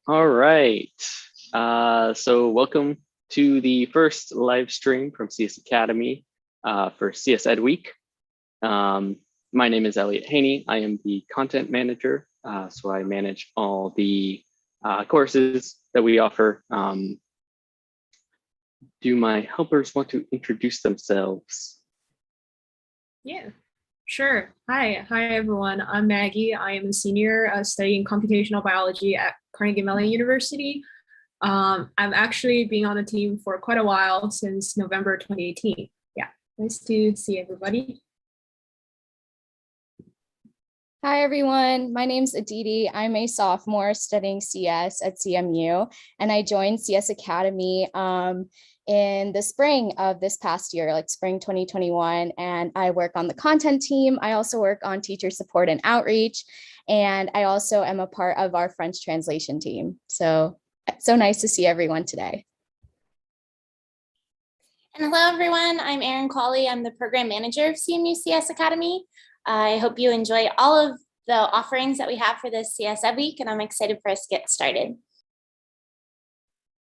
All right. So welcome to the first live stream from CS Academy for CSEdWeek. My name is Elliot Haney. I am the content manager. So I manage all the courses that we offer. Do my helpers want to introduce themselves? Yeah, sure. Hi everyone. I'm Maggie. I am a senior studying computational biology at Carnegie Mellon University. I've actually been on the team for quite a while since November 2018. Yeah, nice to see everybody. Hi, everyone. My name's Aditi. I'm a sophomore studying CS at CMU, and I joined CS Academy in the spring of this past year, like spring 2021, and I work on the content team. I also work on teacher support and outreach, and I also am a part of our French translation team. So nice to see everyone today. And hello, everyone. I'm Erin Cawley. I'm the program manager of CMU CS Academy. I hope you enjoy all of the offerings that we have for this CSEdWeek, and I'm excited for us to get started.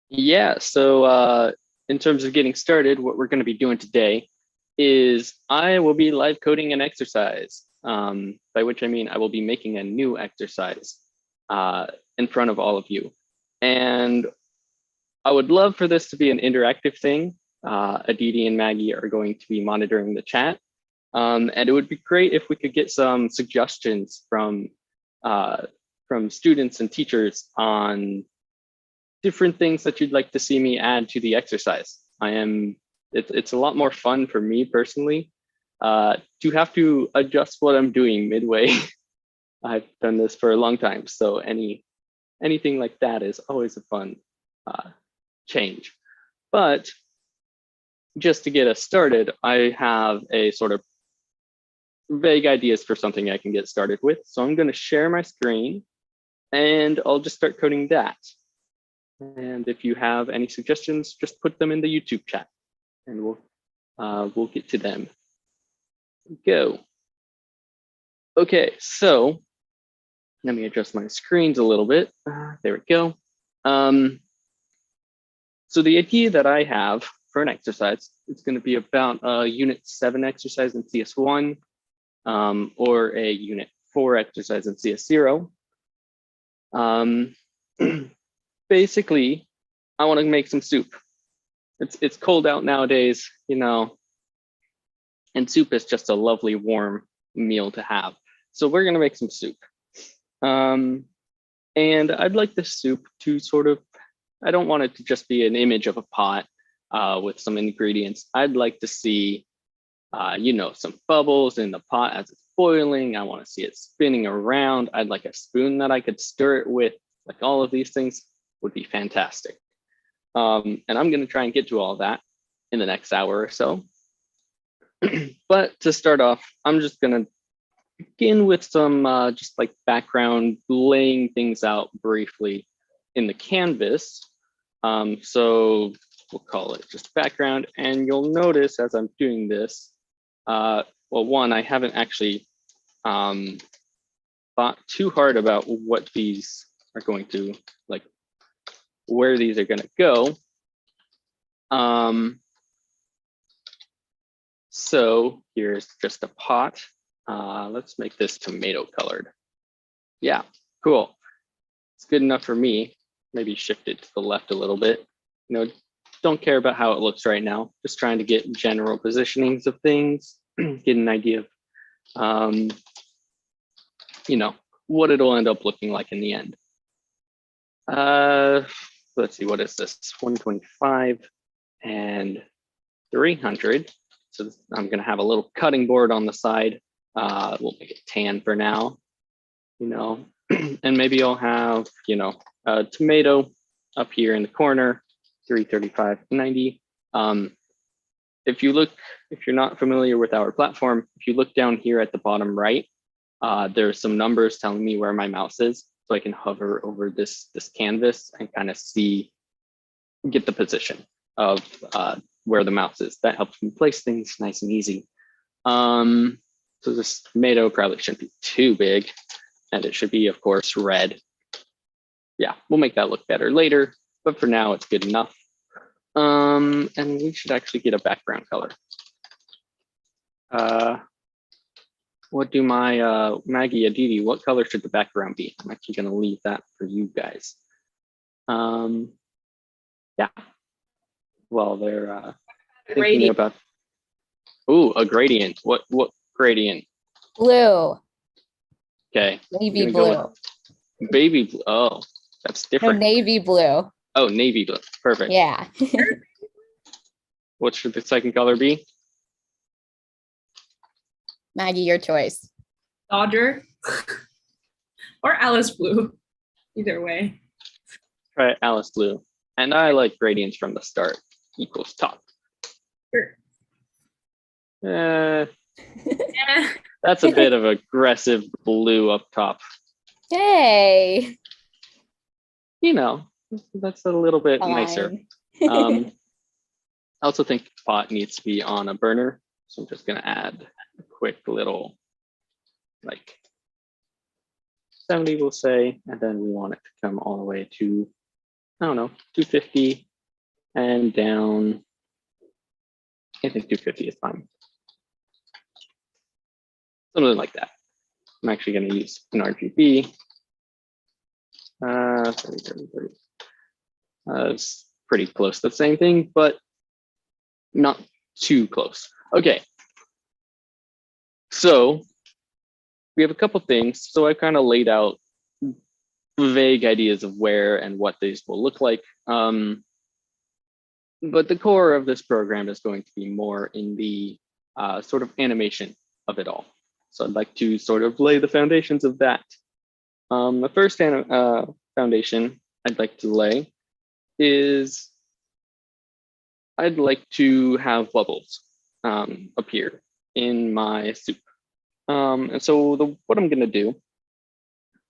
Yeah, so in terms of getting started, what we're going to be doing today is I will be live coding an exercise, by which I mean I will be making a new exercise in front of all of you. And I would love for this to be an interactive thing. Aditi and Maggie are going to be monitoring the chat. And it would be great if we could get some suggestions from students and teachers on different things that you'd like to see me add to the exercise. It's a lot more fun for me personally to have to adjust what I'm doing midway. I've done this for a long time, so anything like that is always a fun change. But just to get us started, I have a sort of vague ideas for something I can get started with. So I'm going to share my screen and I'll just start coding that. And if you have any suggestions, just put them in the YouTube chat and we'll get to them. Go. Okay, so let me adjust my screens a little bit. There we go. So the idea that I have for an exercise, it's going to be about a Unit 7 exercise in CS1. Or a Unit 4 exercise in CS0. Basically, I want to make some soup. It's cold out nowadays, you know, and soup is just a lovely warm meal to have. So we're going to make some soup. And I'd like the soup to sort of, I don't want it to just be an image of a pot with some ingredients. I'd like to see you know, some bubbles in the pot as it's boiling. I want to see it spinning around. I'd like a spoon that I could stir it with. Like all of these things would be fantastic. And I'm going to try and get to all of that in the next hour or so. But to start off, I'm just going to begin with some just like background, laying things out briefly in the canvas. So we'll call it just background. And you'll notice as I'm doing this, well, one, I haven't actually thought too hard about what these are going to, like, where these are going to go. So here's just a pot. Let's make this tomato colored. Yeah, cool. It's good enough for me. Maybe shift it to the left a little bit. You know, don't care about how it looks right now. Just trying to get general positionings of things, get an idea of, you know, what it'll end up looking like in the end. Let's see, what is this? 125 and 300. So I'm going to have a little cutting board on the side. We'll make it tan for now, you know, and maybe I'll have, you know, a tomato up here in the corner. 335, 90. If you're not familiar with our platform, if you look down here at the bottom right, there's some numbers telling me where my mouse is. So I can hover over this canvas and kind of get the position of where the mouse is. That helps me place things nice and easy. So this tomato probably shouldn't be too big, and it should be, of course, red. yeah, we'll make that look better later, but for now it's good enough. And we should actually get a background color. What do my Maggie, Aditi, what color should the background be? I'm actually gonna leave that for you guys. Yeah, well, they're thinking Gradient. about, ooh, a gradient. What gradient? Blue, Okay. navy I'm gonna go blue, with baby blue. Oh, that's no, different. navy blue. Oh, navy blue. Perfect. Yeah. What should the second color be? Maggie, your choice. Dodger or Alice Blue. Either way. Try Alice blue. And I like gradients from the start. Equals top. Sure. Eh, Eh, that's a bit of aggressive blue up top. Yay. You know, that's a little bit nicer. Fine. I also think the pot needs to be on a burner. So I'm just gonna add a quick little, like 70, we'll say, and then we want it to come all the way to, I don't know, 250 and down. I think 250 is fine. Something like that. I'm actually gonna use an RGB. 30. It's pretty close to the same thing, but not too close. Okay. So we have a couple things. So I kind of laid out vague ideas of where and what these will look like. But the core of this program is going to be more in the sort of animation of it all. So I'd like to sort of lay the foundations of that. The first foundation I'd like to lay is I'd like to have bubbles appear in my soup. And so what I'm gonna do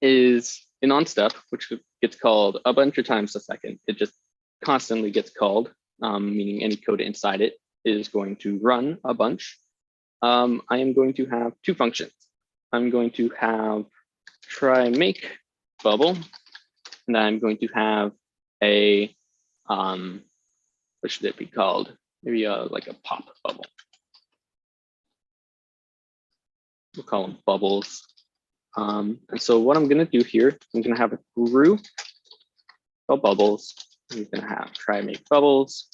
is an on step, which gets called a bunch of times a second. It just constantly gets called, meaning any code inside it is going to run a bunch. I am going to have two functions. I'm going to have try make bubble, and then I'm going to have a, what should it be called? Maybe like a pop bubble. We'll call them bubbles. And so what I'm gonna do here, I'm gonna have a group called bubbles. I'm gonna have try make bubbles.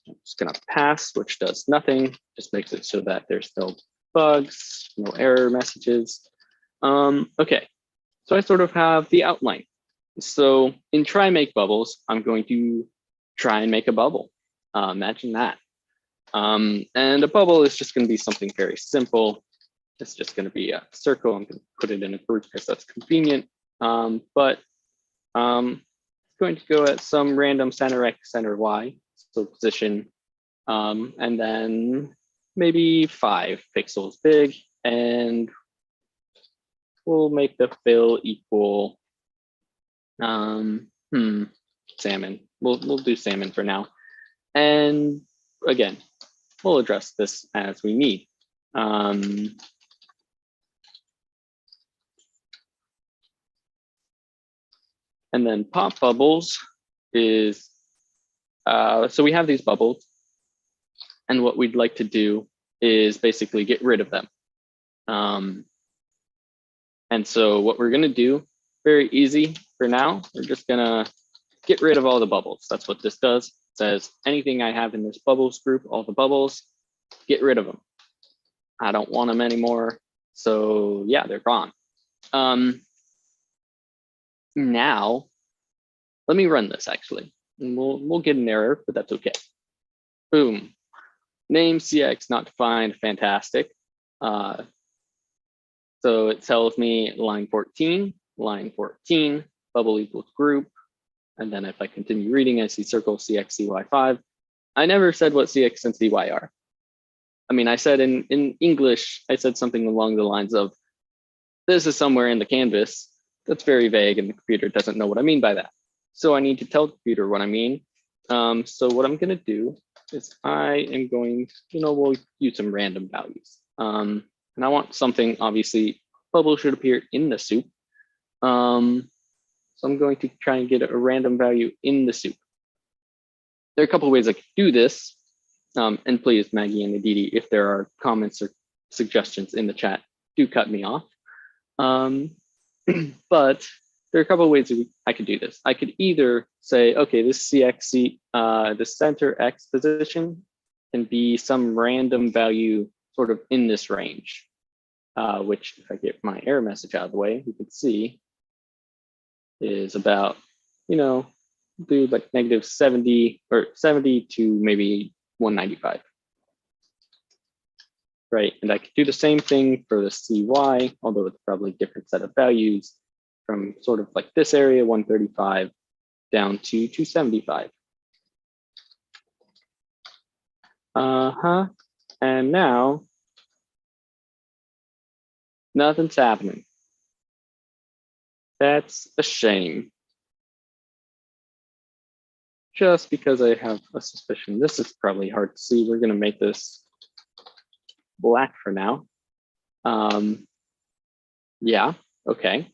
I'm just gonna pass, which does nothing, just makes it so that there's no bugs, no error messages. Okay, so I sort of have the outline. So in try make bubbles, I'm going to try and make a bubble. Imagine that. And a bubble is just gonna be something very simple. It's just going to be a circle. I'm going to put it in a group because that's convenient. But it's going to go at some random center X, center Y, so position, and then maybe 5 pixels big, and we'll make the fill equal salmon. We'll do salmon for now, and again, we'll address this as we need. And then pop bubbles is, so we have these bubbles, and what we'd like to do is basically get rid of them. And so what we're gonna do, very easy for now, we're just gonna get rid of all the bubbles. That's what this does. It says anything I have in this bubbles group, all the bubbles, get rid of them. I don't want them anymore. So yeah, they're gone. Now, let me run this actually, and we'll get an error, but that's okay. Boom, name CX not defined, fantastic. So it tells me line 14, bubble equals group. And then if I continue reading, I see circle CX CY5. I never said what CX and CY are. I mean, I said in English, I said something along the lines of, this is somewhere in the canvas. That's very vague, and the computer doesn't know what I mean by that. So I need to tell the computer what I mean. So what I'm gonna do is I am going, we'll use some random values. And I want something, obviously, bubble should appear in the soup. So So I'm going to try and get a random value in the soup. There are a couple of ways I could do this. And please, Maggie and Aditi, if there are comments or suggestions in the chat, do cut me off. But there are a couple of ways I could do this. I could either say, okay, this CXC, the center X position can be some random value sort of in this range, which if I get my error message out of the way, you can see is about, do like negative 70 or 70 to maybe 195. Right, and I could do the same thing for the CY, although it's probably a different set of values from sort of like this area, 135, down to 275. And now, nothing's happening. That's a shame. Just because I have a suspicion. This is probably hard to see. We're gonna make this black for now. Yeah, okay.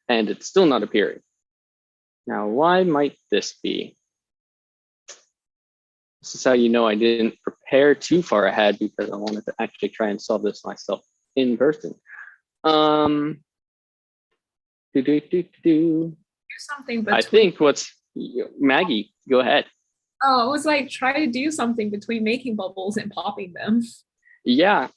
And it's still not appearing. Now, why might this be? This is how you know I didn't prepare too far ahead, because I wanted to actually try and solve this myself in person. Do something between. I think Maggie, go ahead. Oh, it was like try to do something between making bubbles and popping them. Yeah,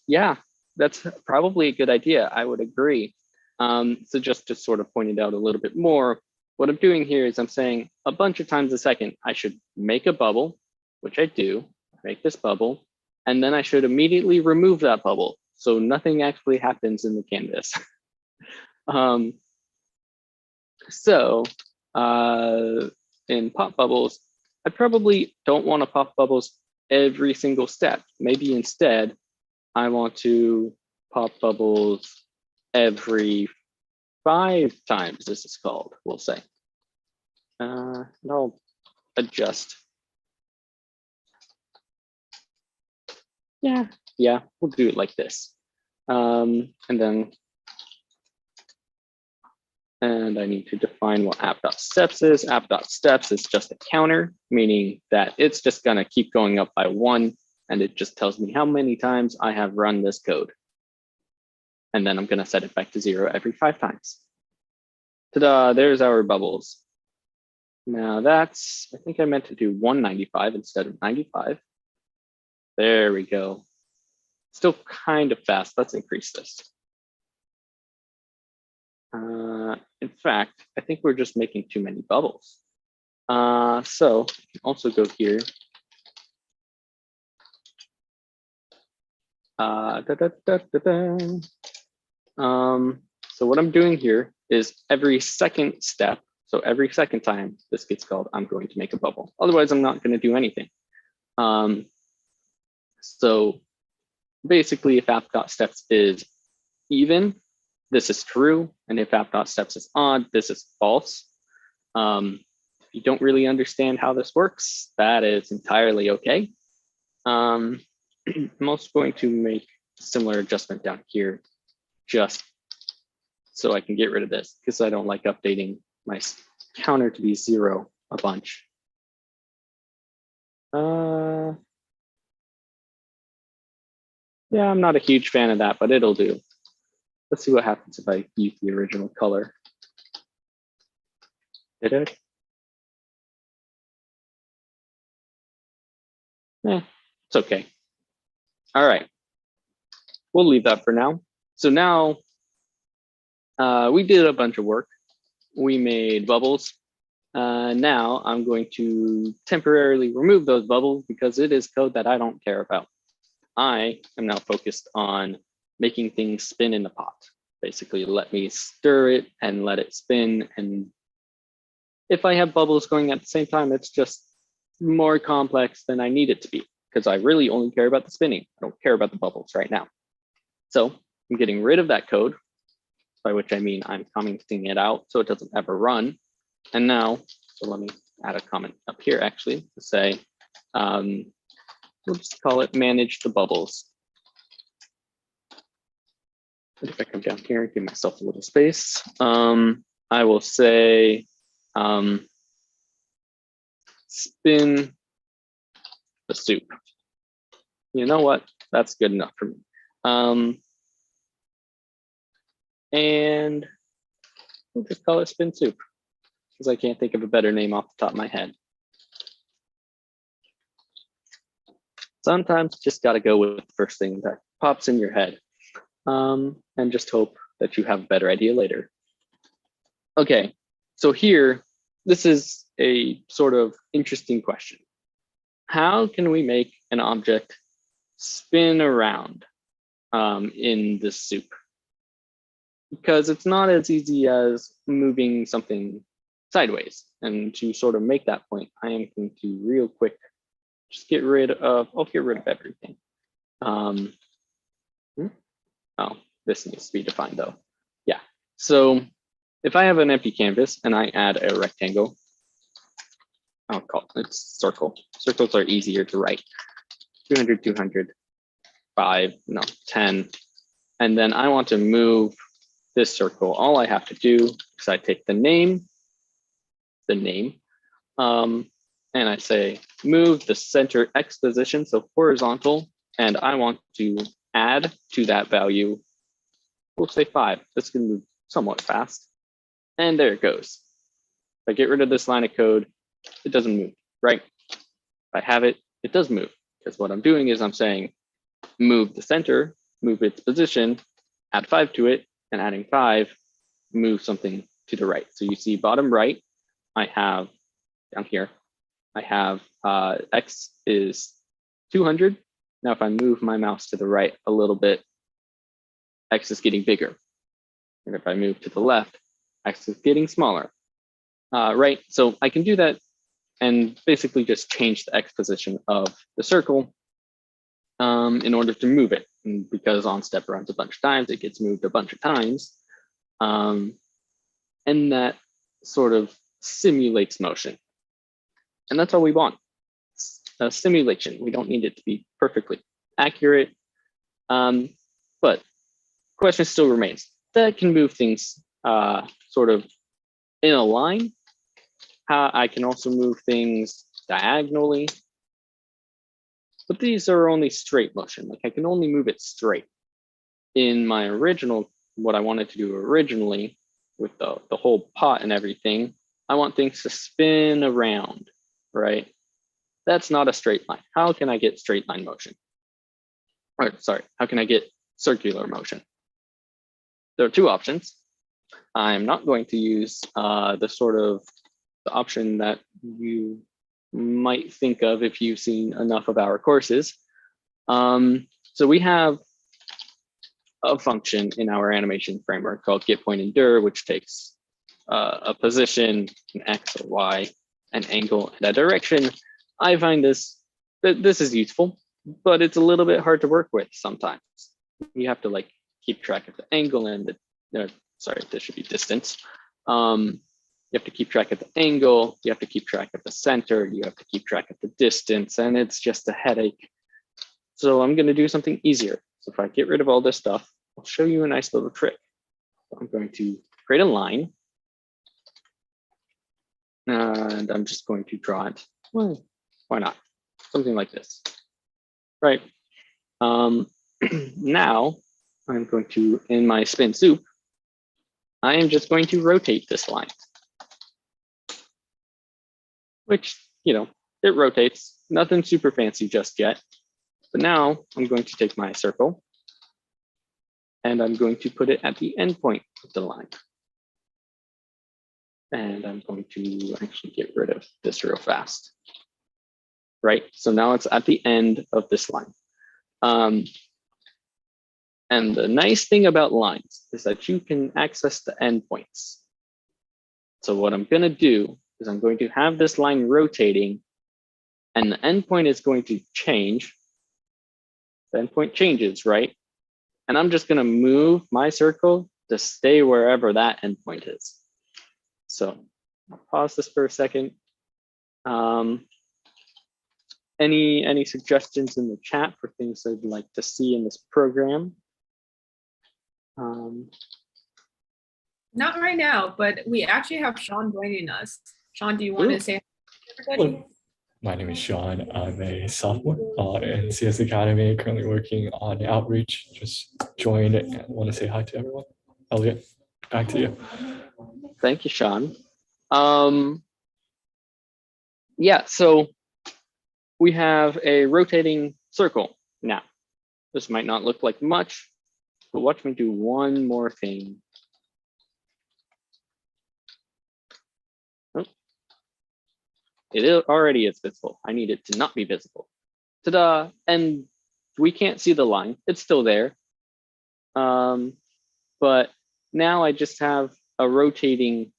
that's probably a good idea. I would agree. So just to sort of point it out a little bit more, what I'm doing here is I'm saying a bunch of times a second, I should make a bubble, which I do, make this bubble, and then I should immediately remove that bubble. So nothing actually happens in the canvas. In pop bubbles, I probably don't want to pop bubbles every single step. Maybe instead, I want to pop bubbles every 5 times, this is called, we'll say. And I'll adjust. Yeah, we'll do it like this. And I need to define what app.steps is. App.steps is just a counter, meaning that it's just gonna keep going up by 1, and it just tells me how many times I have run this code. And then I'm gonna set it back to 0 every 5 times. Ta-da, there's our bubbles. Now that's, I think I meant to do 195 instead of 95. There we go. Still kind of fast, let's increase this. In fact, I think we're just making too many bubbles. So also go here. So what I'm doing here is every second step, so every second time this gets called, I'm going to make a bubble. Otherwise, I'm not going to do anything. So basically, if app.steps is even, this is true. And if app.steps is odd, this is false. If you don't really understand how this works, that is entirely okay. I'm also going to make a similar adjustment down here, just so I can get rid of this, because I don't like updating my counter to be 0 a bunch. Yeah, I'm not a huge fan of that, but it'll do. Let's see what happens if I use the original color. Did it? It's okay. All right, we'll leave that for now. So now we did a bunch of work. We made bubbles. Now I'm going to temporarily remove those bubbles because it is code that I don't care about. I am now focused on making things spin in the pot. Basically, let me stir it and let it spin. And if I have bubbles going at the same time, it's just more complex than I need it to be, because I really only care about the spinning. I don't care about the bubbles right now. So I'm getting rid of that code, by which I mean I'm commenting it out so it doesn't ever run. And now, so let me add a comment up here actually to say, we'll just call it manage the bubbles. And if I come down here and give myself a little space, I will say Spin the soup. You know what? That's good enough for me. And we'll just call it spin soup because I can't think of a better name off the top of my head. Sometimes you just got to go with the first thing that pops in your head, and just hope that you have a better idea later. Okay, so here, this is a sort of interesting question. How can we make an object spin around in this soup? Because it's not as easy as moving something sideways. And to sort of make that point, I am going to real quick just get rid of, I'll get rid of everything. Oh, this needs to be defined though. Yeah, so if I have an empty canvas and I add a rectangle, I'll call it circle. Circles are easier to write. 200, 200, 5, no, 10. And then I want to move this circle. All I have to do is I take the name, and I say move the center X position, so horizontal, and I want to add to that value, we'll say 5. This can move somewhat fast. And there it goes. If I get rid of this line of code, it doesn't move, right? If I have it, it does move, because what I'm doing is I'm saying move the center, move its position, add 5 to it, and adding 5, move something to the right. So you see bottom right, I have down here, I have X is 200. Now, if I move my mouse to the right a little bit, X is getting bigger. And if I move to the left, X is getting smaller, right? So I can do that and basically just change the X position of the circle in order to move it. And because onStep runs a bunch of times, it gets moved a bunch of times. And that sort of simulates motion. And that's all we want, a simulation. We don't need it to be perfectly accurate. But the question still remains, that can move things sort of in a line. I can also move things diagonally. But these are only straight motion. Like I can only move it straight. In my original, what I wanted to do originally with the whole pot and everything, I want things to spin around, right? That's not a straight line. How can I get straight line motion? Or sorry, how can I get circular motion? There are two options. I'm not going to use the option that you might think of if you've seen enough of our courses. So we have a function in our animation framework called getPointEndur, which takes a position, an X or Y, an angle, and a direction. I find this is useful, but it's a little bit hard to work with sometimes. You have to like keep track of the angle and sorry, this should be distance. You have to keep track of the angle, you have to keep track of the center, you have to keep track of the distance, and it's just a headache. So I'm gonna do something easier. So if I get rid of all this stuff, I'll show you a nice little trick. So I'm going to create a line, and I'm just going to draw it. Well, why not? Something like this, right? Now I'm going to, in my spin soup, I am just going to rotate this line, which, it rotates. Nothing super fancy just yet. But now I'm going to take my circle and I'm going to put it at the endpoint of the line. And I'm going to actually get rid of this real fast. Right, so now it's at the end of this line. And the nice thing about lines is that you can access the endpoints. So what I'm gonna do is I'm going to have this line rotating and the endpoint is going to change. The endpoint changes, right? And I'm just gonna move my circle to stay wherever that endpoint is. So I'll pause this for a second. Any suggestions in the chat for things I'd like to see in this program? Not right now, but we actually have Sean joining us. Sean, do you want Ooh. to say hi to everybody? Hello, my name is Sean. I'm a sophomore in CS Academy, currently working on outreach. Just joined and want to say hi to everyone. Elliot, back to you. Thank you, Sean. Yeah, so we have a rotating circle now. This might not look like much, but watch me do one more thing. Oh, already is visible. I need it to not be visible. Ta-da! And we can't see the line. It's still there. But now I just have a rotating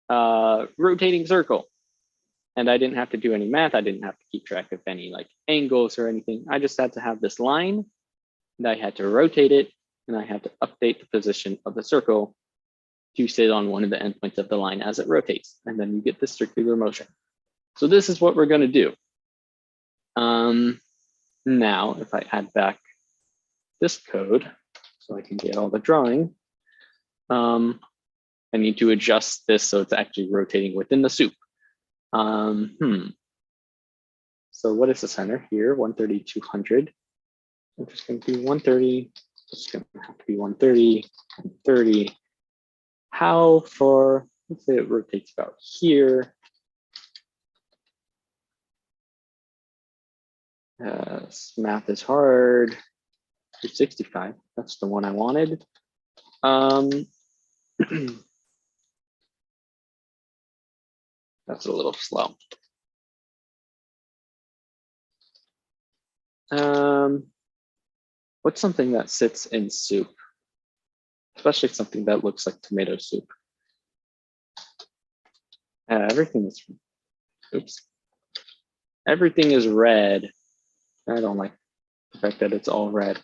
circle. And I didn't have to do any math. I didn't have to keep track of any like angles or anything. I just had to have this line and I had to rotate it and I had to update the position of the circle to sit on one of the endpoints of the line as it rotates. And then you get this circular motion. So this is what we're going to do. Now, if I add back this code so I can get all the drawing, I need to adjust this so it's actually rotating within the soup. So what is the center here? 130, 200. I'm just going to do 130. It's going to have to be 130, 30. How far? Let's say it rotates about here. Math is hard. 265. That's the one I wanted. That's a little slow. What's something that sits in soup? Especially something that looks like tomato soup. Everything is, oops. Everything is red. I don't like the fact that it's all red.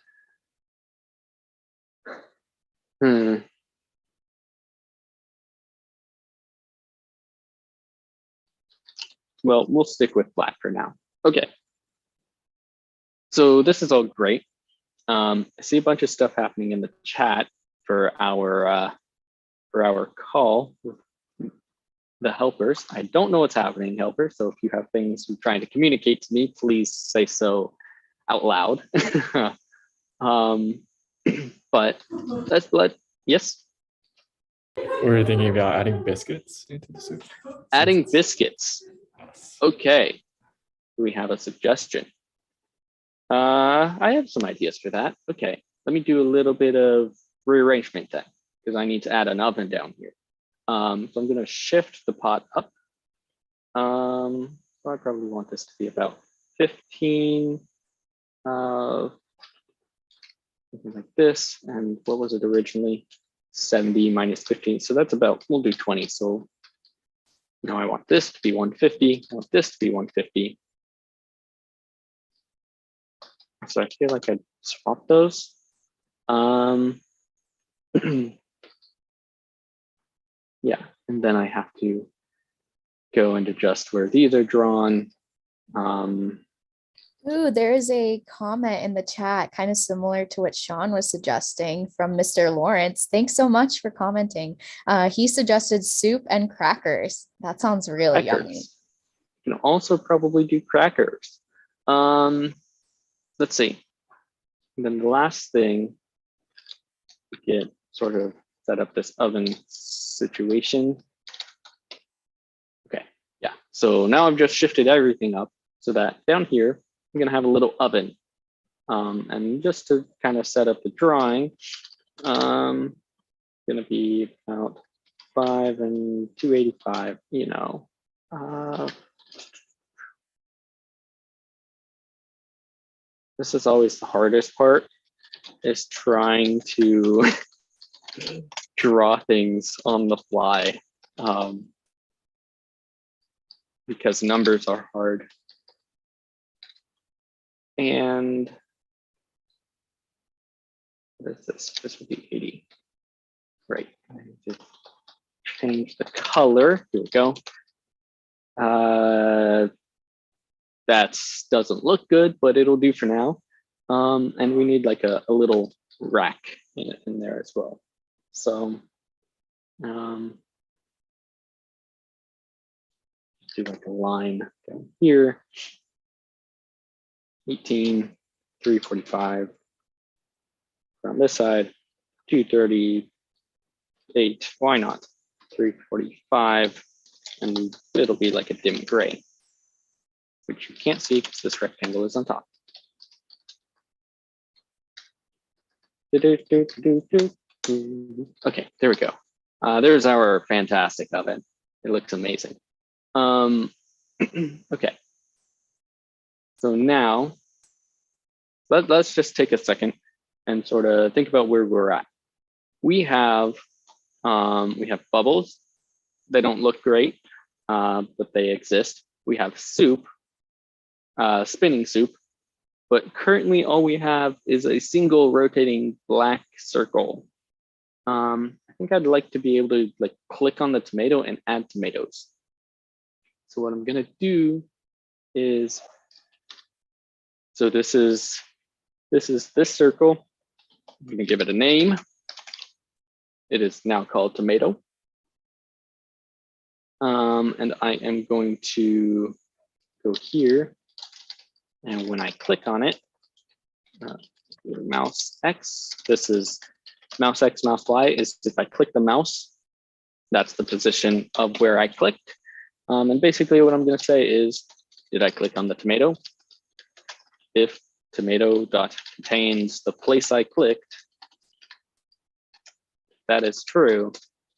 Well, we'll stick with black for now. Okay. So this is all great. I see a bunch of stuff happening in the chat for our call with the helpers. I don't know what's happening, helper. So if you have things you're trying to communicate to me, please say so out loud. But yes. We're thinking about adding biscuits into the soup. Adding biscuits. Yes. Okay. Do we have a suggestion? I have some ideas for that. Okay, let me do a little bit of rearrangement then, because I need to add an oven down here. So I'm going to shift the pot up. So I probably want this to be about 15, something like this. And what was it originally? 70 minus 15. So that's about, we'll do 20. So now I want this to be 150. I want this to be 150. So I feel like I'd swap those. Yeah, and then I have to go and adjust where these are drawn. Ooh, there is a comment in the chat, kind of similar to what Sean was suggesting from Mr. Lawrence. Thanks so much for commenting. He suggested soup and crackers. That sounds really yummy. You can also probably do crackers. Let's see. And then the last thing, we get sort of set up this oven situation. Okay, yeah. So now I've just shifted everything up so that down here, I'm gonna have a little oven. And just to kind of set up the drawing, gonna be about 5 and 285, you know. This is always the hardest part, is trying to draw things on the fly, because numbers are hard. And what is this? This would be 80. Right. I need to change the color. Here we go. That doesn't look good, but it'll do for now. And we need like a little rack in there as well. So Do like a line down here. 18, 345. On this side, 238. Why not? 345, and it'll be like a dim gray, which you can't see because this rectangle is on top. Okay, there we go. There's our fantastic oven. It looks amazing. Okay. So now let's just take a second and sort of think about where we're at. We have bubbles. They don't look great, but they exist. We have soup, spinning soup, but currently all we have is a single rotating black circle. I think I'd like to be able to like click on the tomato and add tomatoes. So what I'm gonna do is, so this is this circle. I'm gonna give it a name. It is now called tomato. And I am going to go here, and when I click on it, mouse X, this is mouse X, mouse Y, is if I click the mouse, that's the position of where I clicked. And basically what I'm gonna say is, did I click on the tomato? If tomato dot contains the place I clicked, if that is true,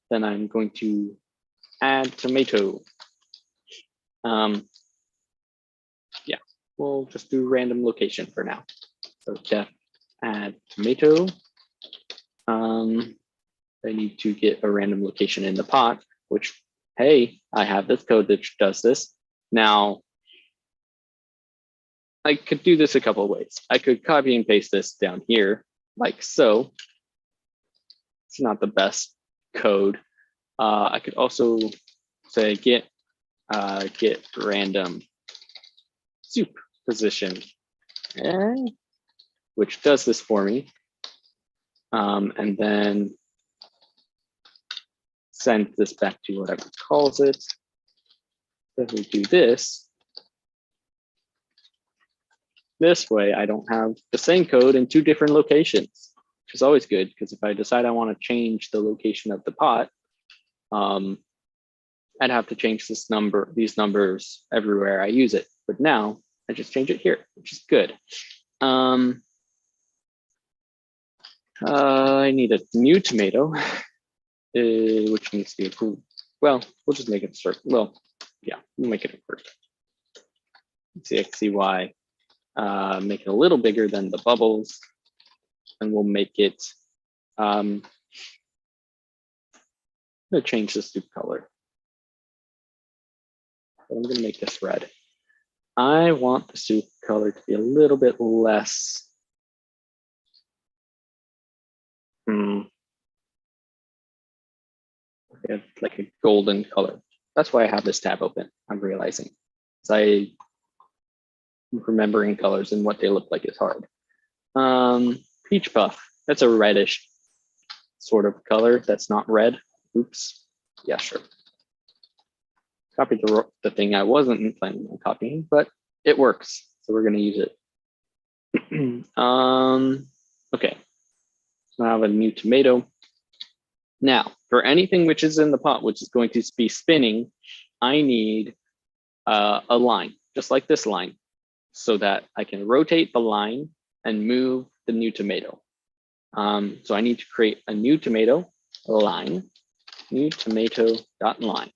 then I'm going to add tomato. Yeah, we'll just do random location for now. So def add tomato. I need to get a random location in the pot, which, hey, I have this code that does this. Now, I could do this a couple of ways. I could copy and paste this down here, like so. It's not the best code. I could also say get random soup position, which does this for me. And then send this back to whatever it calls it. Then we do this. This way, I don't have the same code in two different locations, which is always good, because if I decide I want to change the location of the pot, I'd have to change these numbers everywhere I use it. But now I just change it here, which is good. I need a new tomato, which needs to be approved. Well, we'll just make it start. Well, yeah, we'll make it approved. CXCY, make it a little bigger than the bubbles, and we'll make it. I'm gonna change the soup color. I'm gonna make this red. I want the soup color to be a little bit less. Like a golden color. That's why I have this tab open. I'm realizing, because remembering colors and what they look like is hard. Peach puff. That's a reddish sort of color. That's not red. Oops. Yeah, sure. Copied the thing I wasn't planning on copying, but it works. So we're going to use it. Okay. So I have a new tomato. Now, for anything which is in the pot, which is going to be spinning, I need a line, just like this line, so that I can rotate the line and move the new tomato. So I need to create a new tomato line, new tomato dot line.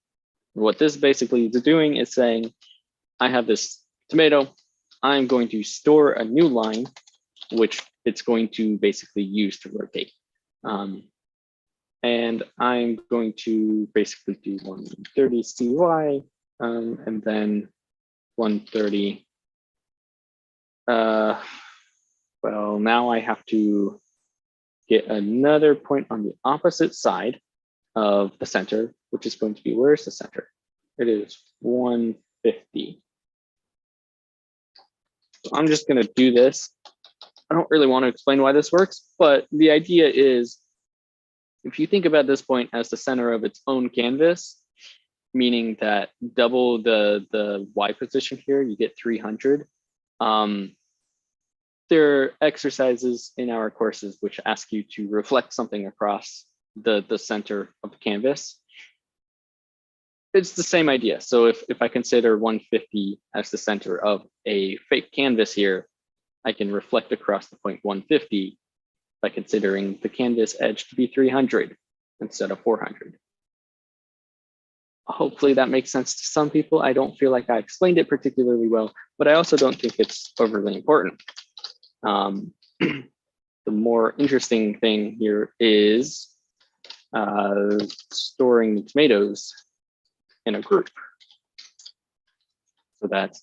What this basically is doing is saying, I have this tomato, I'm going to store a new line, which it's going to basically use to rotate. And I'm going to basically do 130 CY, and then 130. Well, now I have to get another point on the opposite side of the center, which is going to be, where's the center? It is 150. So I'm just going to do this. I don't really want to explain why this works, but the idea is if you think about this point as the center of its own canvas, meaning that double the Y position here, you get 300. There are exercises in our courses which ask you to reflect something across the center of the canvas. It's the same idea. So if I consider 150 as the center of a fake canvas here, I can reflect across the point 150 by considering the canvas edge to be 300 instead of 400. Hopefully that makes sense to some people. I don't feel like I explained it particularly well, but I also don't think it's overly important. The more interesting thing here is storing the tomatoes in a group, so that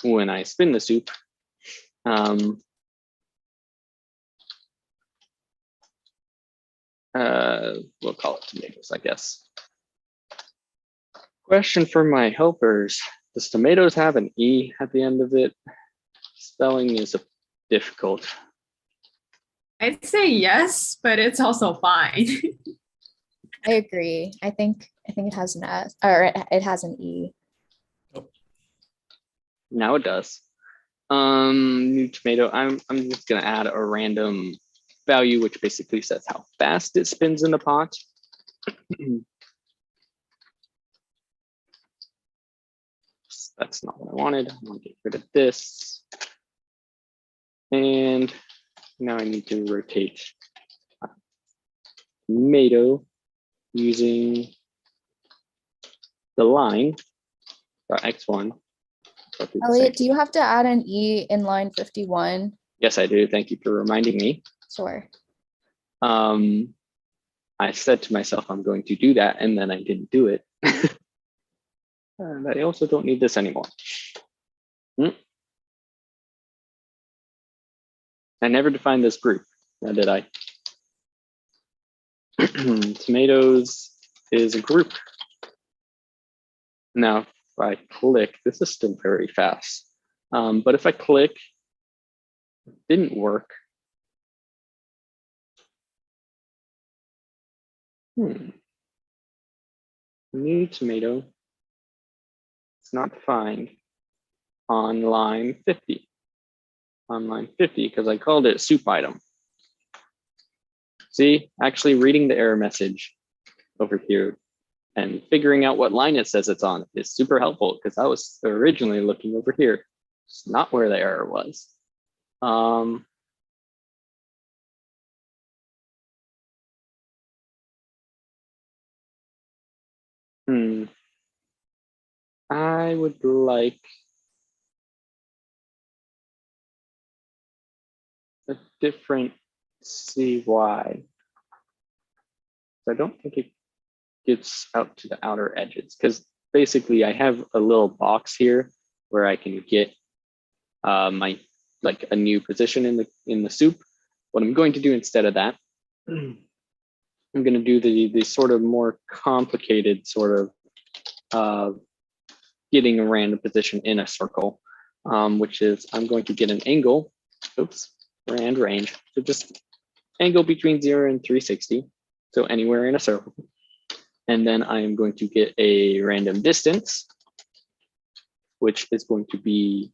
when I spin the soup, we'll call it tomatoes, I guess. Question for my helpers: does tomatoes have an E at the end of it? Spelling is difficult. I'd say yes, but it's also fine. I agree. I think it has an S, or it has an E. Now it does. New tomato. I'm just gonna add a random value, which basically says how fast it spins in the pot. That's not what I wanted. I want to get rid of this. And now I need to rotate tomato using the line x1. Elliot, do you have to add an E in line 51? Yes, I do. Thank you for reminding me. Sure. I said to myself, I'm going to do that, and then I didn't do it. And I also don't need this anymore. I never defined this group, now did I? Tomatoes is a group. Now, if I click, this is still very fast. But if I click, it didn't work. New tomato. It's not defined on line 50. On line 50, because I called it soup item. See, actually reading the error message over here and figuring out what line it says it's on is super helpful, because I was originally looking over here. It's not where the error was. I would like a different CY. I don't think it gets out to the outer edges, because basically I have a little box here where I can get my a new position in the soup. What I'm going to do instead of that, I'm going to do the sort of more complicated sort of getting a random position in a circle, which is I'm going to get an angle, and range, so just angle between 0 and 360, so anywhere in a circle. And then I am going to get a random distance, which is going to be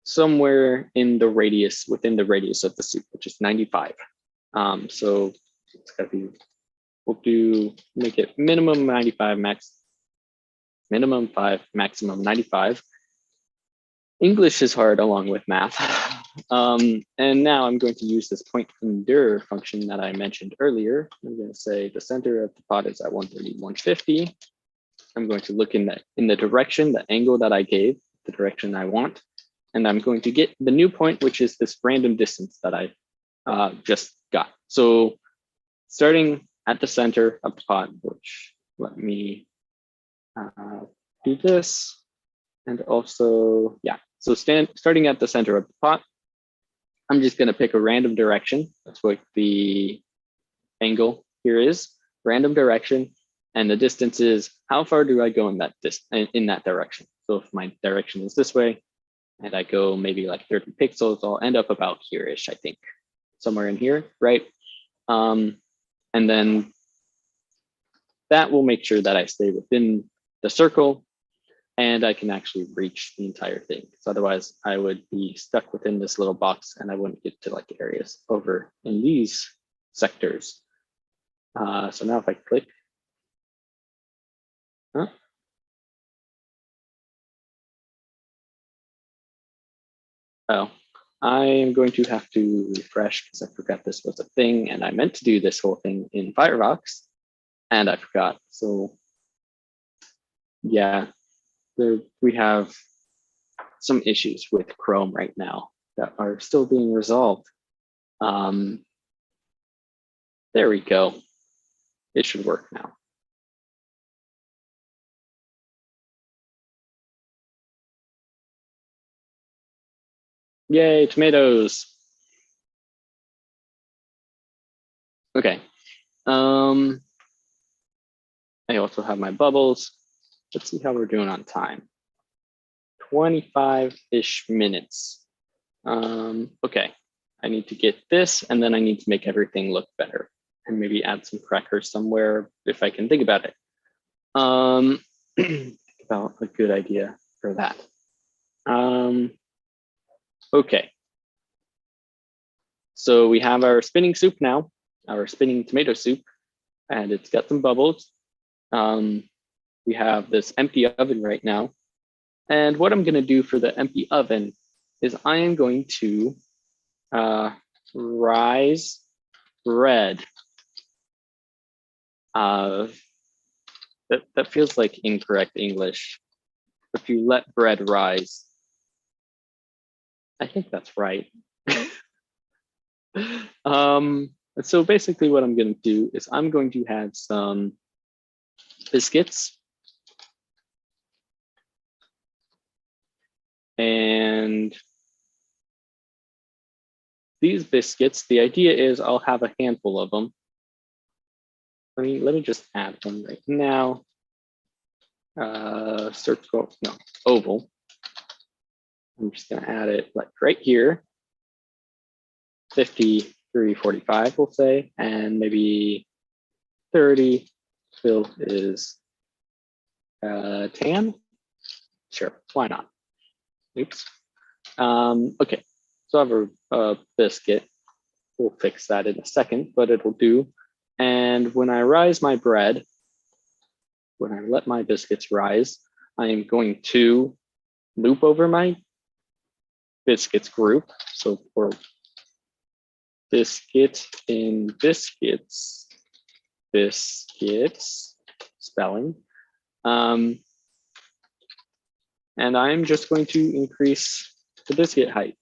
somewhere in the radius, within the radius of the soup, which is 95. So it's gotta be, make it minimum 95, minimum 5, maximum 95. English is hard along with math. And now I'm going to use this point endure function that I mentioned earlier. I'm going to say the center of the pot is at 130, 150. I'm going to look in the direction, the angle that I gave, the direction I want. And I'm going to get the new point, which is this random distance that I just got. So starting at the center of the pot, which let me do this. And also, yeah, so starting at the center of the pot, I'm just going to pick a random direction. That's what the angle here is, random direction. And the distance is how far do I go in that direction. So if my direction is this way, and I go maybe like 30 pixels, I'll end up about here-ish, I think, somewhere in here, right? And then that will make sure that I stay within the circle and I can actually reach the entire thing. Because otherwise I would be stuck within this little box and I wouldn't get to like areas over in these sectors. So now if I click, oh, I am going to have to refresh because I forgot this was a thing and I meant to do this whole thing in Firefox and I forgot. So yeah, we have some issues with Chrome right now that are still being resolved. There we go. It should work now. Yay, tomatoes. Okay. I also have my bubbles. Let's see how we're doing on time. 25-ish minutes. Okay, I need to get this and then I need to make everything look better and maybe add some crackers somewhere if I can think about it. Think about a good idea for that. Okay. So we have our spinning soup now, our spinning tomato soup, and it's got some bubbles. We have this empty oven right now. And what I'm going to do for the empty oven is I am going to rise bread. That feels like incorrect English. If you let bread rise, I think that's right. So basically what I'm going to do is I'm going to add some biscuits. And these biscuits, the idea is I'll have a handful of them. Let me just add one right now. Circle, no, oval. I'm just gonna add it like right here. 53, 45, we'll say, and maybe 30 fill is tan. Sure, why not? Oops. Okay, so I have a biscuit. We'll fix that in a second, but it'll do. And when I rise my bread, when I let my biscuits rise, I am going to loop over my biscuits group. So for biscuit in biscuits, biscuits, spelling. And I'm just going to increase the biscuit height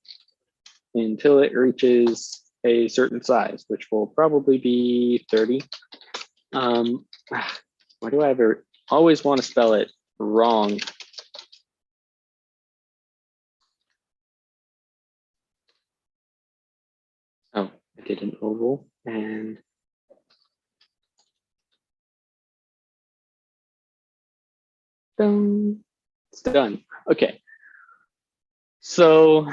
until it reaches a certain size, which will probably be 30. Why do I always want to spell it wrong? Oh, I did an oval and done. It's done. Okay. So,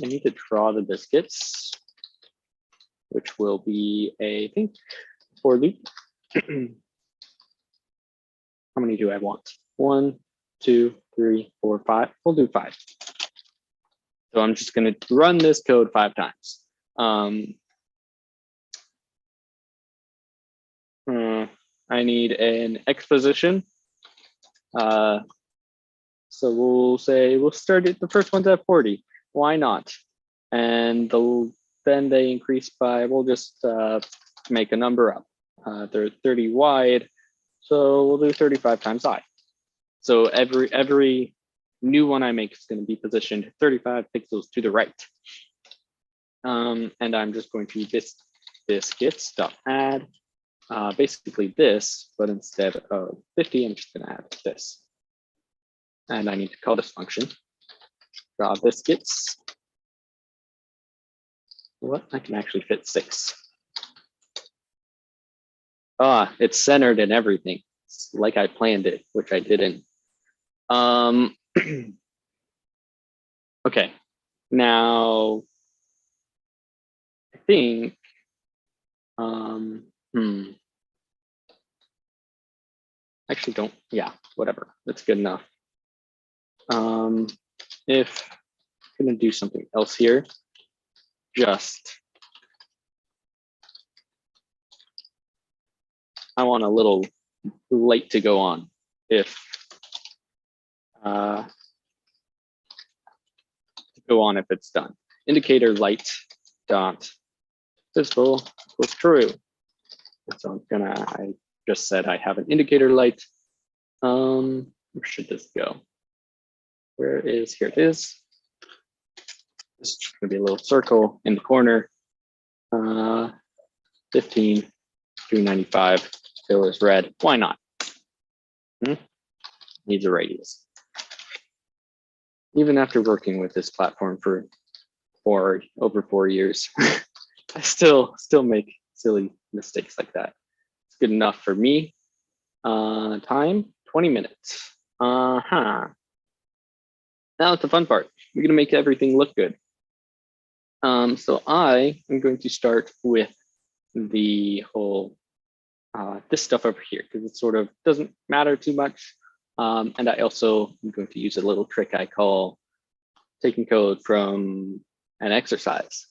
I need to draw the biscuits, which will be a, I think, for loop. How many do I want? 1, 2, 3, 4, 5. We'll do 5. So I'm just going to run this code 5 times. I need an exposition. So we'll say we'll start it. The first one's at 40. Why not? And then they increase by. We'll just make a number up. They're 30 wide, so we'll do 35 times I. So every new one I make is going to be positioned 35 pixels to the right. And I'm just going to biscuits.add. Basically this, but instead of 50, I'm just going to add this. And I need to call this function draw biscuits. What? I can actually fit 6. It's centered and everything. It's like I planned it, which I didn't. Okay, now I think, actually don't, yeah, whatever, that's good enough. If I'm gonna do something else here, I want a little light to go on if it's done. Indicator light dot visible equals true. So I just said I have an indicator light. Where should this go? Here it is. This is just gonna be a little circle in the corner. 15 through 95 still is red. Why not? Needs a radius. Even after working with this platform for over 4 years, I still make silly mistakes like that. It's good enough for me. Time 20 minutes. Now it's the fun part. We're gonna make everything look good. So I am going to start with the whole this stuff over here because it sort of doesn't matter too much. And I also am going to use a little trick I call taking code from an exercise.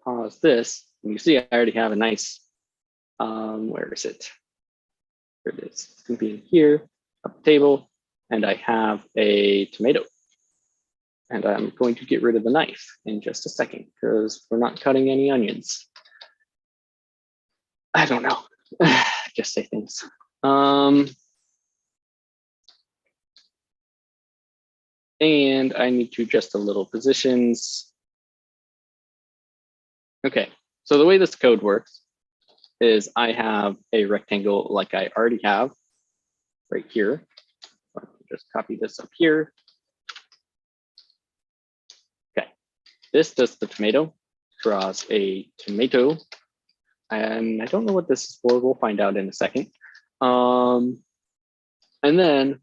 Pause this, and you see I already have a nice, where is it? Here it is. It's gonna be in here, up the table, and I have a tomato. And I'm going to get rid of the knife in just a second because we're not cutting any onions. I don't know. Just say things. And I need to adjust a little positions. Okay, so the way this code works is I have a rectangle like I already have right here. Just copy this up here. Okay, this does the tomato, draws a tomato. And I don't know what this is for. We'll find out in a second. And then,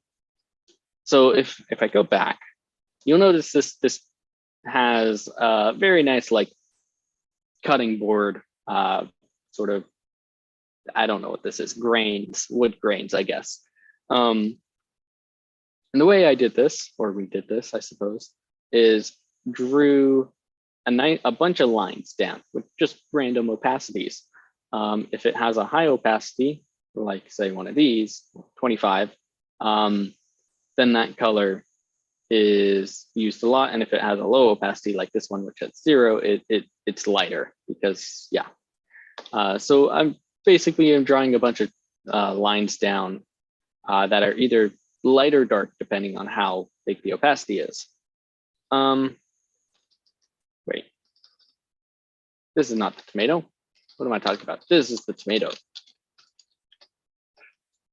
so if I go back, you'll notice this has a very nice like cutting board, sort of, I don't know what this is, grains, wood grains, I guess. And the way I did this, or we did this, I suppose, is drew a bunch of lines down with just random opacities. If it has a high opacity, like say one of these, 25, then that color is used a lot. And if it has a low opacity like this one, which has 0, it's lighter because, yeah. So I'm drawing a bunch of lines down that are either light or dark, depending on how big the opacity is. Wait, this is not the tomato. What am I talking about? This is the tomato.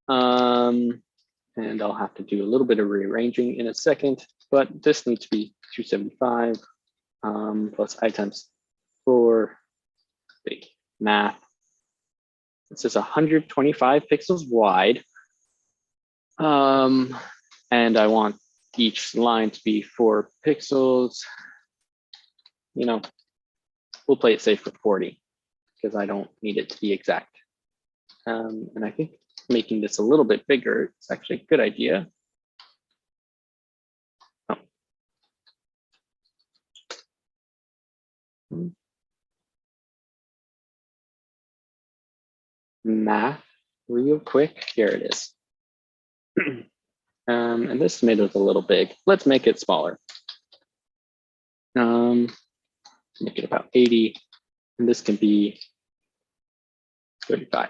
And I'll have to do a little bit of rearranging in a second, but this needs to be 275 plus I times 4, big math. This is 125 pixels wide. And I want each line to be 4 pixels. You know, we'll play it safe with 40 because I don't need it to be exact. And I think making this a little bit bigger is actually a good idea. Oh. Math real quick. Here it is. And this tomato is a little big. Let's make it smaller. Make it about 80, and this can be 35.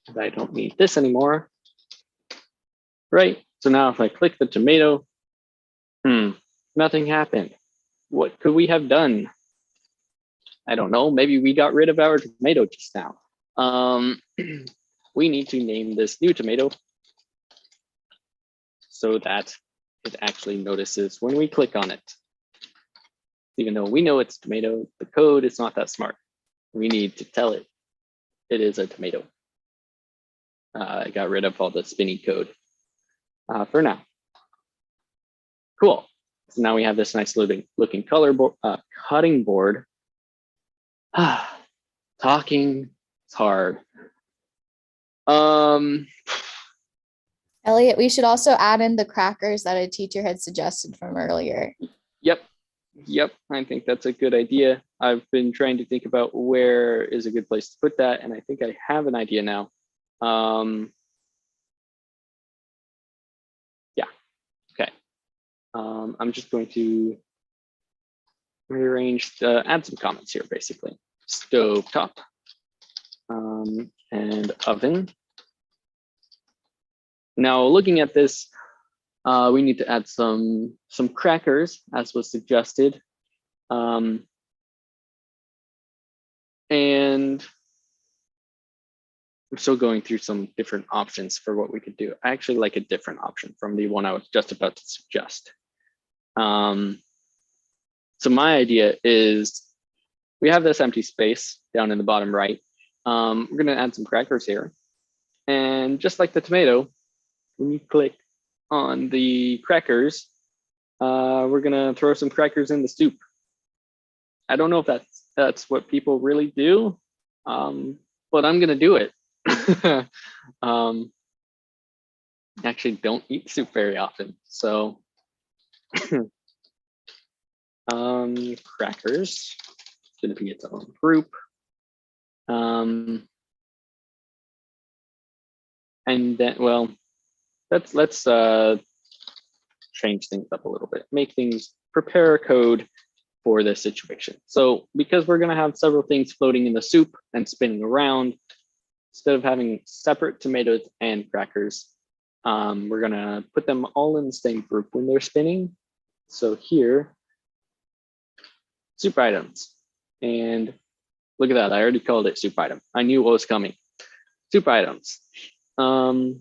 And I don't need this anymore. Right, so now if I click the tomato, nothing happened. What could we have done? I don't know, maybe we got rid of our tomato just now. We need to name this new tomato so that it actually notices when we click on it. Even though we know it's tomato, the code is not that smart. We need to tell it it is a tomato. I got rid of all the spinny code for now. Cool. So now we have this nice looking cutting board. Talking is hard. Elliot, we should also add in the crackers that a teacher had suggested from earlier. Yep, I think that's a good idea. I've been trying to think about where is a good place to put that, and I think I have an idea now. Yeah, okay. I'm just going to rearrange, add some comments here, basically. Stove top and oven. Now, looking at this, we need to add some crackers, as was suggested. And I'm still going through some different options for what we could do. I actually like a different option from the one I was just about to suggest. So my idea is we have this empty space down in the bottom right. We're going to add some crackers here. And just like the tomato, when you click on the crackers, we're going to throw some crackers in the soup. I don't know if that's what people really do, but I'm going to do it. Actually don't eat soup very often. So crackers is going to be its own group. And then, well, let's change things up a little bit, prepare a code for this situation. So because we're going to have several things floating in the soup and spinning around, instead of having separate tomatoes and crackers, we're going to put them all in the same group when they're spinning. So here, soup items. And look at that, I already called it soup item. I knew what was coming. Soup items. So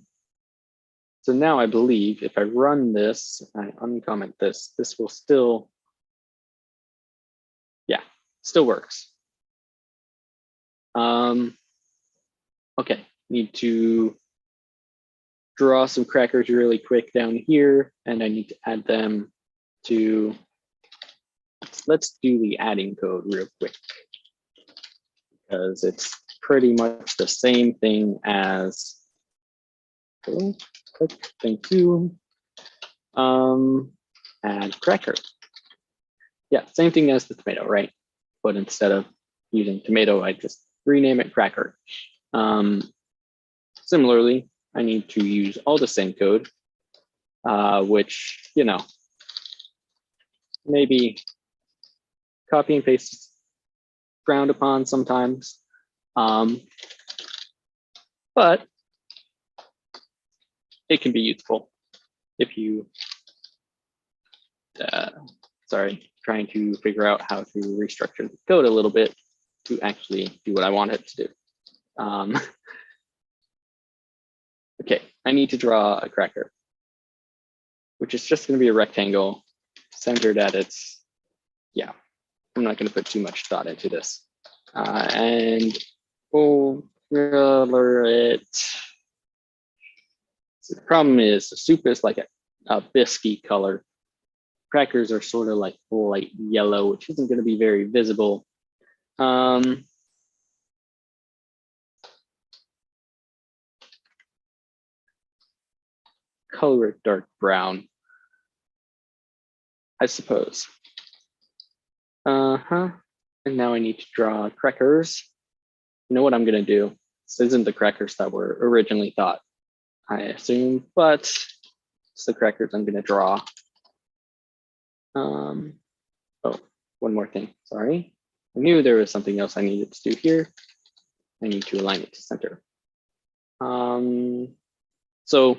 now I believe if I run this, I uncomment this, this will still, yeah, still works. Okay, need to draw some crackers really quick down here, and I need to add them to, let's do the adding code real quick, because it's pretty much the same thing as, thank you, add cracker. Yeah, same thing as the tomato, right? But instead of using tomato, I just rename it cracker. Similarly, I need to use all the same code, which, you know, maybe copy and paste is frowned upon sometimes. But it can be useful if you, sorry, trying to figure out how to restructure the code a little bit to actually do what I want it to do. Okay, I need to draw a cracker, which is just going to be a rectangle centered at its, yeah, I'm not going to put too much thought into this. And we'll color it. So the problem is the soup is like a biscuity color. Crackers are sort of like light yellow, which isn't going to be very visible. Color it dark brown, I suppose. And now I need to draw crackers. You know what I'm going to do? This isn't the crackers that were originally thought, I assume, but it's the crackers I'm going to draw. Oh, one more thing, sorry. I knew there was something else I needed to do here. I need to align it to center. So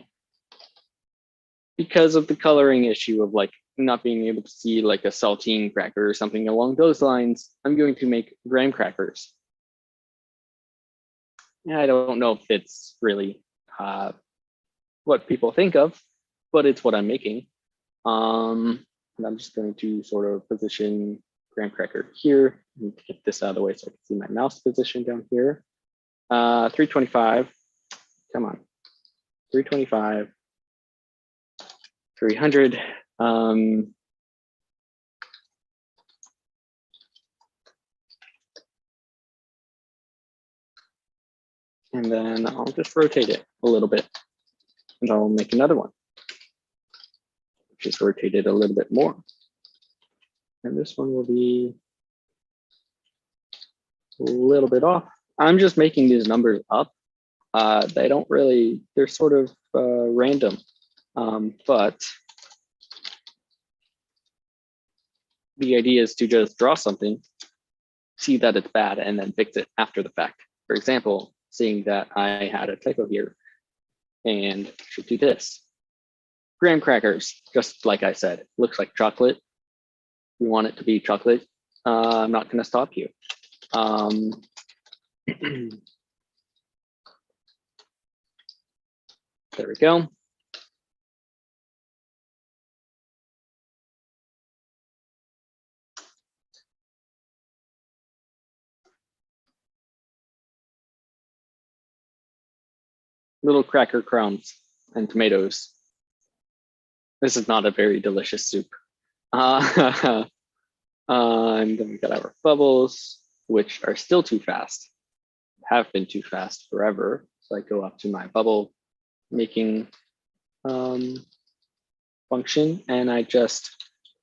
because of the coloring issue of like not being able to see like a saltine cracker or something along those lines, I'm going to make graham crackers. I don't know if it's really what people think of, but it's what I'm making. And I'm just going to sort of position graham cracker here. I need to get this out of the way so I can see my mouse position down here. 325, come on, 325, 300. And then I'll just rotate it a little bit. And I'll make another one. Just rotate it a little bit more. And this one will be a little bit off. I'm just making these numbers up. They don't really, they're sort of random, but the idea is to just draw something, see that it's bad, and then fix it after the fact. For example, seeing that I had a typo here and should do this. Graham crackers, just like I said, looks like chocolate. You want it to be chocolate. I'm not going to stop you. There we go. Little cracker crumbs and tomatoes. This is not a very delicious soup. And then we got our bubbles, which are still too fast, have been too fast forever. So I go up to my bubble making function, and I'm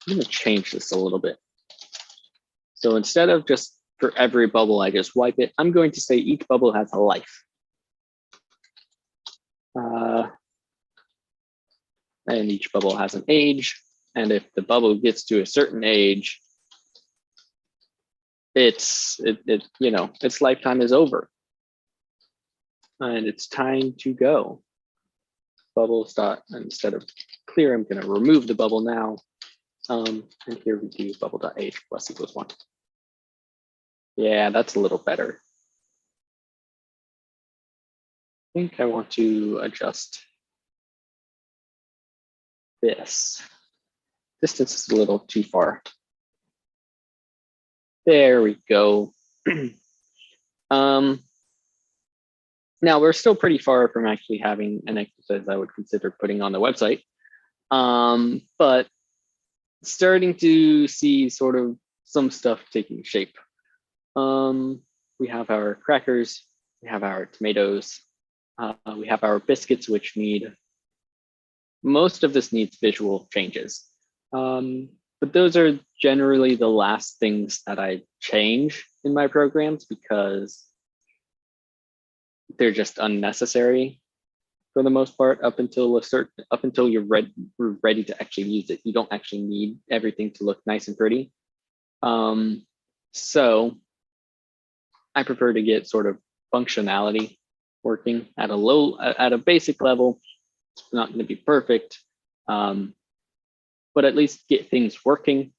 gonna change this a little bit. So instead of just for every bubble, I just wipe it, I'm going to say each bubble has a life. And each bubble has an age. And if the bubble gets to a certain age, its lifetime is over. And it's time to go. Bubbles dot, instead of clear, I'm gonna remove the bubble now. And here we do bubble.age plus equals 1. Yeah, that's a little better. I think I want to adjust this. Distance is a little too far. There we go. Now we're still pretty far from actually having an exercise I would consider putting on the website. But starting to see sort of some stuff taking shape. We have our crackers, we have our tomatoes, we have our biscuits, which most of this needs visual changes. But those are generally the last things that I change in my programs because they're just unnecessary for the most part up until you're ready to actually use it. You don't actually need everything to look nice and pretty. So I prefer to get sort of functionality working at a basic level. It's not going to be perfect, but at least get things working.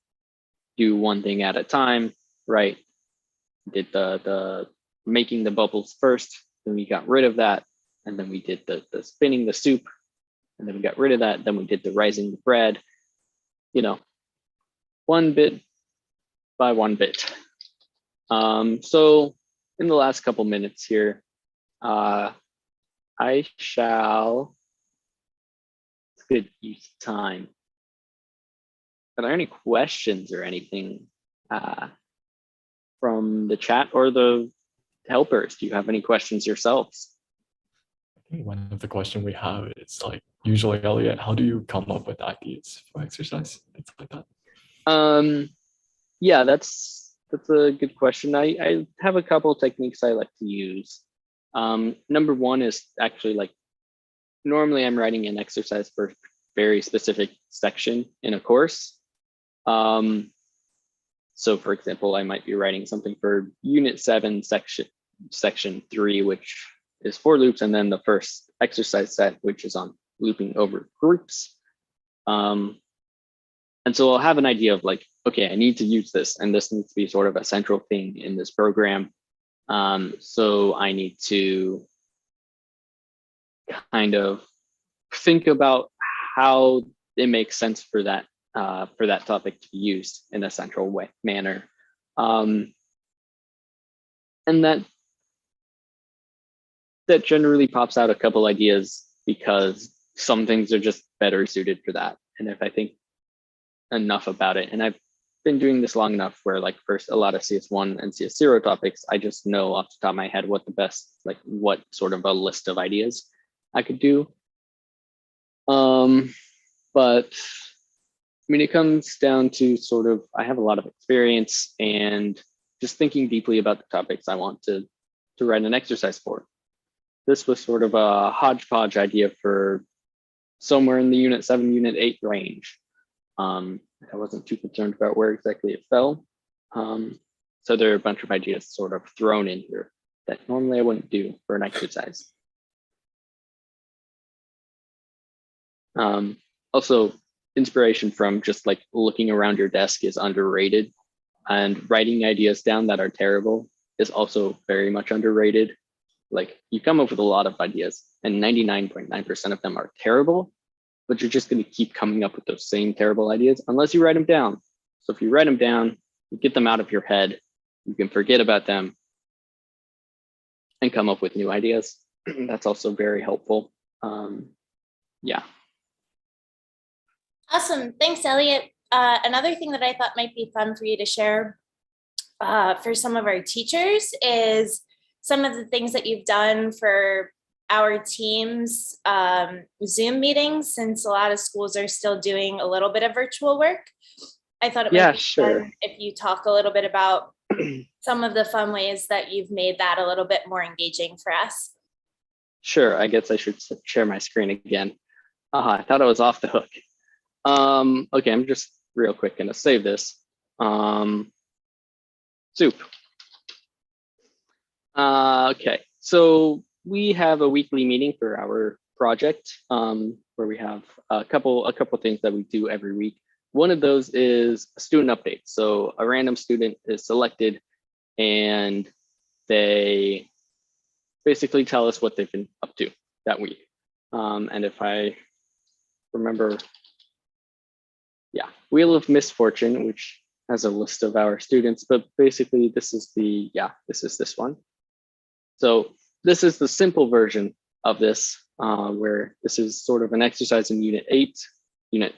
Do one thing at a time, right? Did the making the bubbles first, then we got rid of that, and then we did the spinning the soup, and then we got rid of that. Then we did the rising the bread. One bit by one bit. So in the last couple minutes here, I shall. It's good use of time. Are there any questions or anything from the chat or the helpers? Do you have any questions yourselves? I think one of the questions we have is like, usually, Elliot, how do you come up with ideas for exercise? Things like that. Yeah, that's a good question. I have a couple techniques I like to use. Number one is actually like, normally I'm writing an exercise for a very specific section in a course. So for example, I might be writing something for Unit 7, section 3, which is for loops, and then the first exercise set, which is on looping over groups. And so I'll have an idea of like, okay, I need to use this, and this needs to be sort of a central thing in this program. So I need to kind of think about how it makes sense for that topic to be used in a central manner. And that generally pops out a couple ideas because some things are just better suited for that. And if I think enough about it, and I've been doing this long enough where like first a lot of CS1 and CS0 topics, I just know off the top of my head what the best, like what sort of a list of ideas I could do. But I mean, it comes down to sort of, I have a lot of experience and just thinking deeply about the topics I want to write an exercise for. This was sort of a hodgepodge idea for somewhere in the Unit 7, Unit 8 range. I wasn't too concerned about where exactly it fell. So there are a bunch of ideas sort of thrown in here that normally I wouldn't do for an exercise. Also, inspiration from just like looking around your desk is underrated, and writing ideas down that are terrible is also very much underrated. Like you come up with a lot of ideas and 99.9% of them are terrible, but you're just going to keep coming up with those same terrible ideas unless you write them down. So if you write them down, you get them out of your head, you can forget about them and come up with new ideas. That's also very helpful. Yeah. Awesome. Thanks, Elliot. Another thing that I thought might be fun for you to share for some of our teachers is some of the things that you've done for our team's Zoom meetings, since a lot of schools are still doing a little bit of virtual work. I thought it might be fun if you talk a little bit about some of the fun ways that you've made that a little bit more engaging for us. Sure, I guess I should share my screen again. I thought I was off the hook. Okay, I'm just real quick gonna save this. Soup. Okay, so we have a weekly meeting for our project where we have a couple things that we do every week. One of those is a student update. So a random student is selected and they basically tell us what they've been up to that week. And if I remember, yeah, Wheel of Misfortune, which has a list of our students, but basically this is the, this is this one. So this is the simple version of this, where this is sort of an exercise in Unit 8, Unit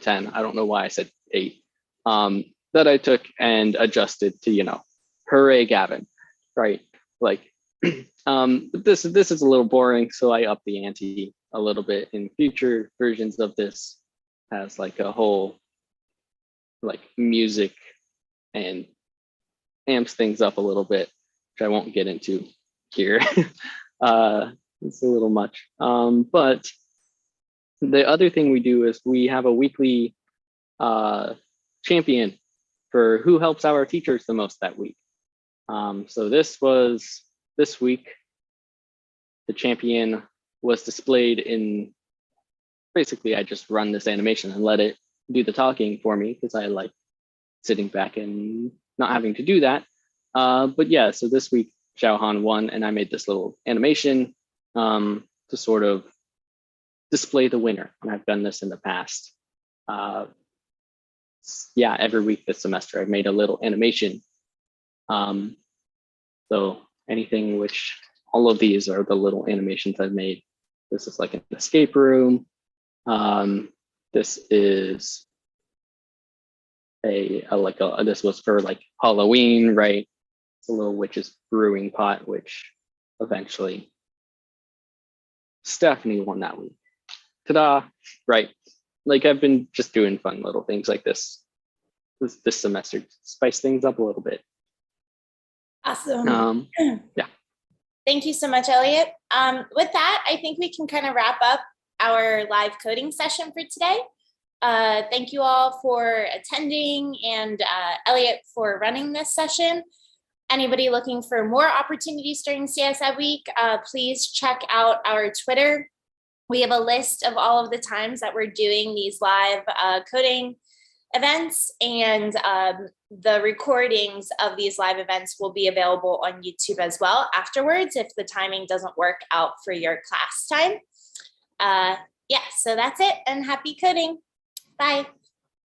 10. I don't know why I said 8, that I took and adjusted to, hooray, Gavin, right? Like, this is a little boring, so I upped the ante a little bit. In future versions of this has like a whole like music and amps things up a little bit, which I won't get into here. It's a little much. But the other thing we do is we have a weekly champion for who helps our teachers the most that week. So this week, the champion was displayed in, basically I just run this animation and let it do the talking for me because I like sitting back and not having to do that. But yeah, so this week Xiaohan won and I made this little animation to sort of display the winner. And I've done this in the past. Yeah, every week this semester I've made a little animation. So anything which, all of these are the little animations I've made. This is like an escape room. This is this was for like Halloween, right? It's a little witch's brewing pot, which eventually Stephanie won that week. Ta-da, right? Like I've been just doing fun little things like this semester to spice things up a little bit. Awesome. Yeah. Thank you so much, Elliot. With that, I think we can kind of wrap up our live coding session for today. Thank you all for attending and Elliot for running this session. Anybody looking for more opportunities during CSEdWeek, please check out our Twitter. We have a list of all of the times that we're doing these live coding events, and the recordings of these live events will be available on YouTube as well afterwards if the timing doesn't work out for your class time. Yeah, so that's it, and happy coding. Bye.